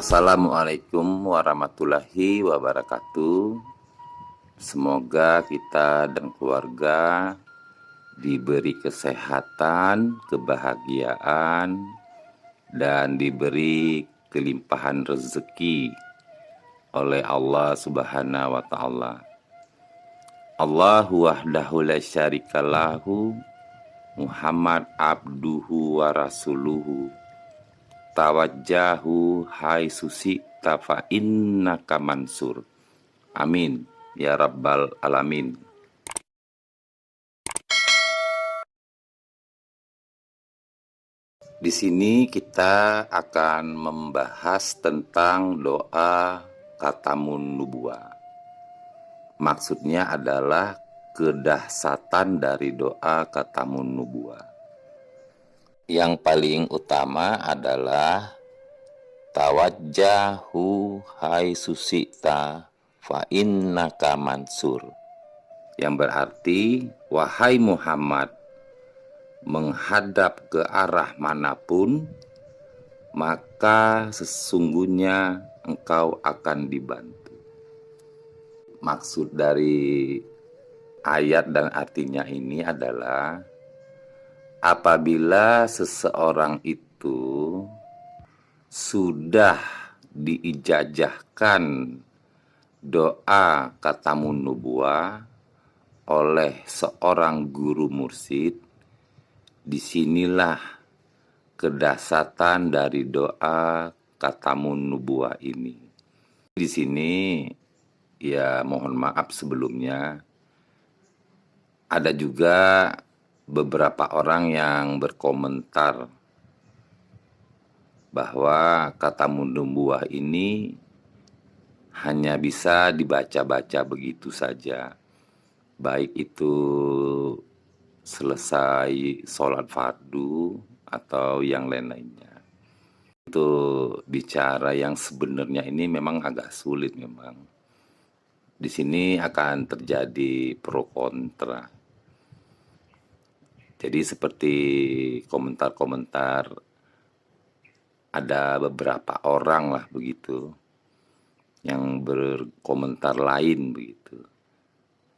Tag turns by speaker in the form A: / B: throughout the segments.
A: Assalamualaikum warahmatullahi wabarakatuh. Semoga kita dan keluarga diberi kesehatan, kebahagiaan, dan diberi kelimpahan rezeki oleh Allah Subhanahu wa Ta'ala. Allahu wahdahu la syarikalahu, Muhammad abduhu wa rasuluhu, tawajjahu hai susi tafa innaka mansur. Amin ya rabbal alamin. Di sini kita akan membahas tentang doa khatamun nubuwah. Maksudnya adalah kedahsyatan dari doa khatamun nubuwah. Yang paling utama adalah tawajjahu hai susita fa innaka mansur, yang berarti wahai Muhammad, menghadap ke arah manapun maka sesungguhnya engkau akan dibantu. Maksud dari ayat dan artinya ini adalah apabila seseorang itu sudah diijazahkan doa khatamun nubuwah oleh seorang guru mursyid, disinilah kedahsyatan dari doa khatamun nubuwah ini. Di sini ya mohon maaf sebelumnya, ada juga beberapa orang yang berkomentar bahwa khatamun nubuwah ini hanya bisa dibaca-baca begitu saja, baik itu selesai sholat fardu atau yang lain-lainnya. Itu bicara yang sebenarnya ini memang agak sulit memang. Di sini akan terjadi pro kontra. Jadi seperti komentar-komentar, ada beberapa orang lah begitu yang berkomentar lain begitu.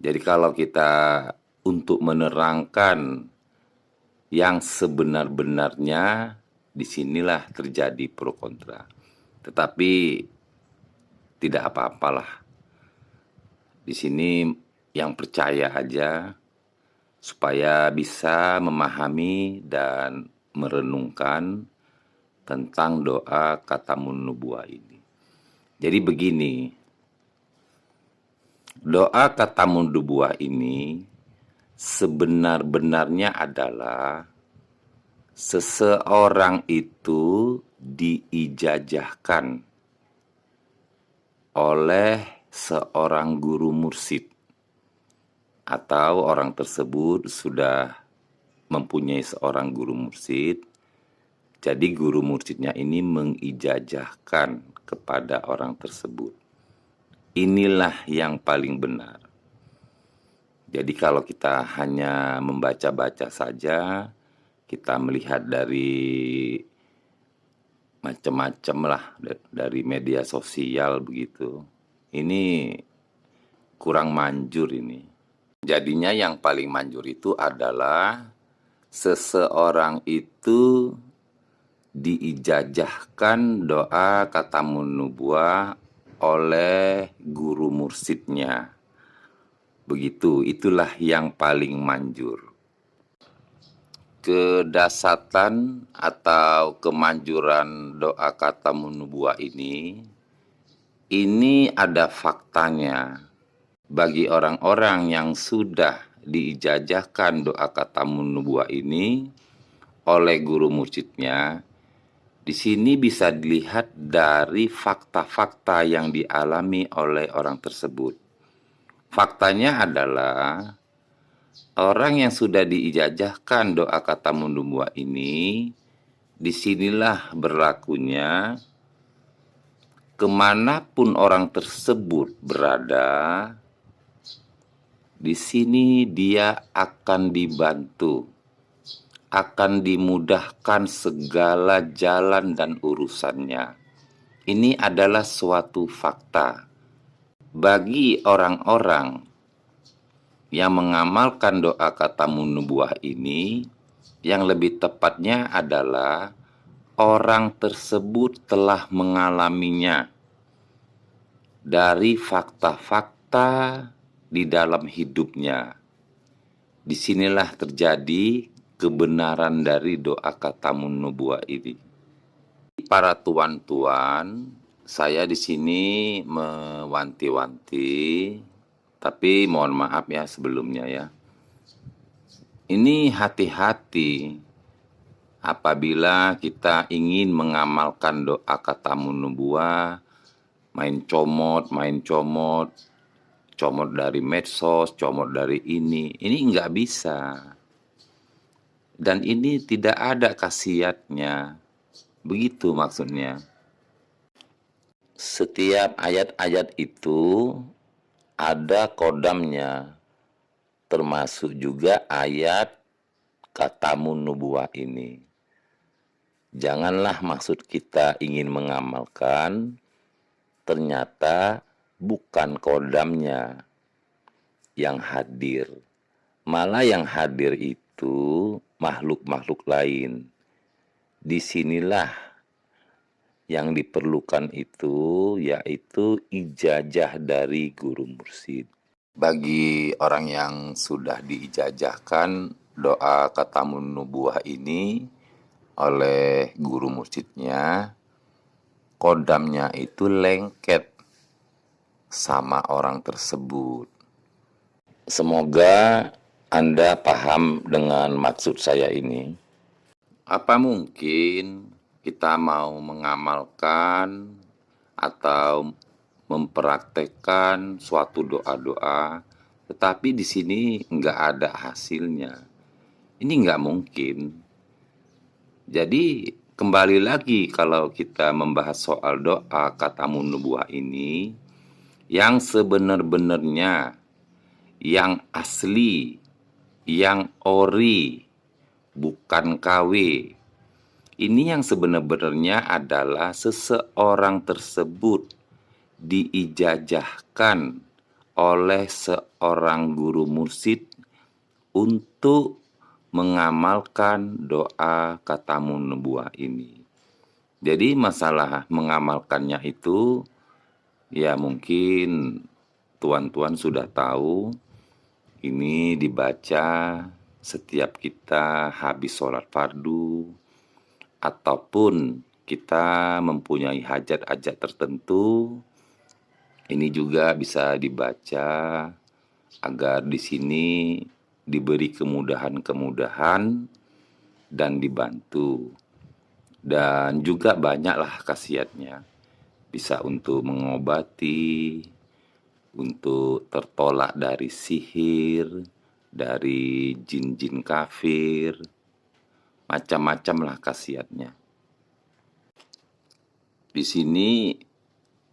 A: Jadi kalau kita untuk menerangkan yang sebenar-benarnya, disinilah terjadi pro kontra. Tetapi tidak apa-apalah. Di sini yang percaya aja supaya bisa memahami dan merenungkan tentang doa khatamun nubuwah ini. Jadi begini, doa khatamun nubuwah ini sebenar-benarnya adalah seseorang itu diijazahkan oleh seorang guru mursyid, atau orang tersebut sudah mempunyai seorang guru mursyid. Jadi guru mursyidnya ini mengijazahkan kepada orang tersebut. Inilah yang paling benar. Jadi kalau kita hanya membaca-baca saja, kita melihat dari macam-macam lah, dari media sosial begitu, ini kurang manjur ini. Jadinya yang paling manjur itu adalah seseorang itu diijazahkan doa khatamun nubuwah oleh guru mursyidnya. Begitu, itulah yang paling manjur. Kedahsyatan atau kemanjuran doa khatamun nubuwah ini ada faktanya. Bagi orang-orang yang sudah diijazahkan doa khatamun nubuwah ini oleh guru mursyidnya, di sini bisa dilihat dari fakta-fakta yang dialami oleh orang tersebut. Faktanya adalah orang yang sudah diijazahkan doa khatamun nubuwah ini, disinilah berlakunya kemanapun orang tersebut berada, di sini dia akan dibantu, akan dimudahkan segala jalan dan urusannya. ini adalah suatu fakta. Bagi orang-orang yang mengamalkan doa katamun nubuah ini, yang lebih tepatnya adalah orang tersebut telah mengalaminya dari fakta-fakta di dalam hidupnya. Disinilah terjadi kebenaran dari doa katamun nubuah ini. Para tuan-tuan, saya di sini mewanti-wanti, tapi mohon maaf ya sebelumnya ya. Ini hati-hati apabila kita ingin mengamalkan doa katamun nubuah, main comot dari medsos, comot dari ini nggak bisa. Dan ini tidak ada khasiatnya. Begitu maksudnya. Setiap ayat-ayat itu ada kodamnya, termasuk juga ayat katamun nubuah ini. Janganlah maksud kita ingin mengamalkan, ternyata bukan kodamnya yang hadir. Malah yang hadir itu makhluk-makhluk lain. Disinilah yang diperlukan itu yaitu ijazah dari guru mursyid. Bagi orang yang sudah diijazahkan doa katamun nubuah ini oleh guru mursyidnya, kodamnya itu lengket sama orang tersebut. Semoga Anda paham dengan maksud saya ini. Apa mungkin kita mau mengamalkan atau mempraktekkan suatu doa-doa, tetapi di sini nggak ada hasilnya? Ini nggak mungkin. Jadi kembali lagi kalau kita membahas soal doa katamun nubuah ini, yang sebenar-benarnya, yang asli, yang ori, bukan KW. Ini yang sebenarnya adalah seseorang tersebut diijazahkan oleh seorang guru mursyid untuk mengamalkan doa katamun nubuah ini. Jadi masalah mengamalkannya itu ya mungkin tuan-tuan sudah tahu, ini dibaca setiap kita habis sholat fardu, ataupun kita mempunyai hajat-hajat tertentu. Ini juga bisa dibaca agar di sini diberi kemudahan-kemudahan dan dibantu. Dan juga banyaklah khasiatnya. Bisa untuk mengobati, untuk tertolak dari sihir, dari jin-jin kafir, macam-macam lah khasiatnya. Di sini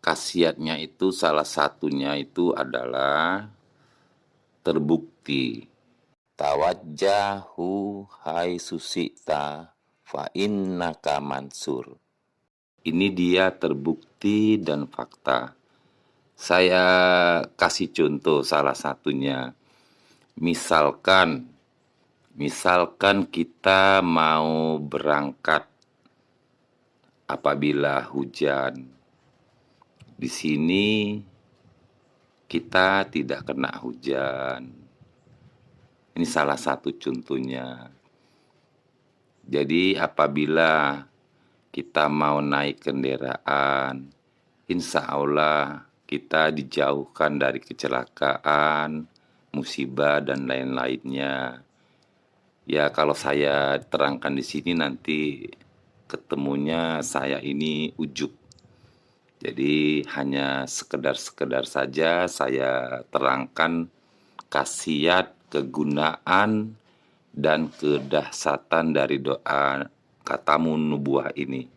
A: khasiatnya itu salah satunya itu adalah terbukti. Tawajjahu hai susita fa innaka mansur. Ini dia terbukti dan fakta. Saya kasih contoh salah satunya. Misalkan kita mau berangkat apabila hujan. Di sini kita tidak kena hujan. Ini salah satu contohnya. Jadi apabila kita mau naik kendaraan, insya Allah kita dijauhkan dari kecelakaan, musibah, dan lain-lainnya. Ya kalau saya terangkan di sini nanti ketemunya saya ini ujub. Jadi hanya sekedar saja saya terangkan khasiat, kegunaan, dan kedahsyatan dari doa katamun nubuah ini.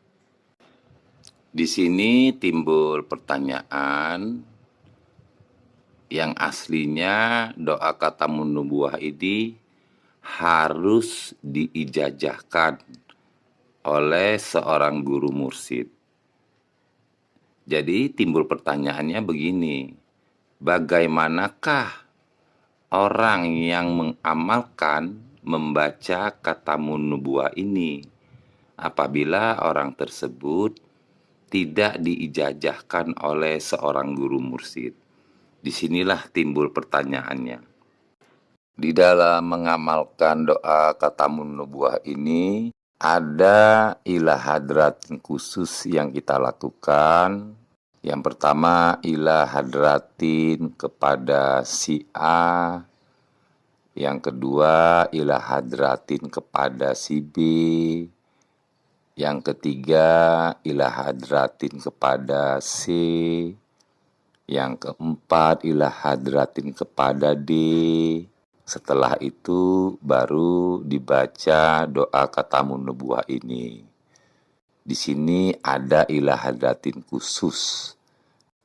A: Di sini timbul pertanyaan, yang aslinya doa katamun nubuah ini harus diijazahkan oleh seorang guru mursyid. Jadi timbul pertanyaannya begini, bagaimanakah orang yang mengamalkan membaca kata nubuah ini apabila orang tersebut tidak diijazahkan oleh seorang guru mursyid? Disinilah timbul pertanyaannya. Di dalam mengamalkan doa katamun nubuah ini, ada ilah hadrat khusus yang kita lakukan. Yang pertama, ilah hadratin kepada si A. Yang kedua, ilah hadratin kepada si B. Yang ketiga, ilah hadratin kepada C. Yang keempat, ilah hadratin kepada D. Setelah itu baru dibaca doa katamun nubuah ini. Di sini ada ilah hadratin khusus.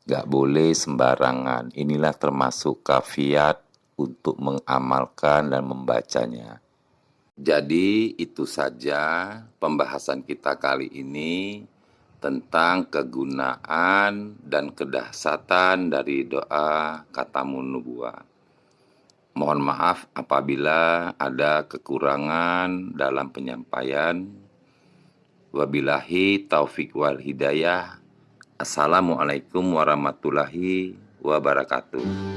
A: Gak boleh sembarangan. Inilah termasuk kafiat untuk mengamalkan dan membacanya. Jadi itu saja pembahasan kita kali ini tentang kegunaan dan kedahsyatan dari doa katamun nubuah. Mohon maaf apabila ada kekurangan dalam penyampaian. Wabillahi taufik wal hidayah. Assalamualaikum warahmatullahi wabarakatuh.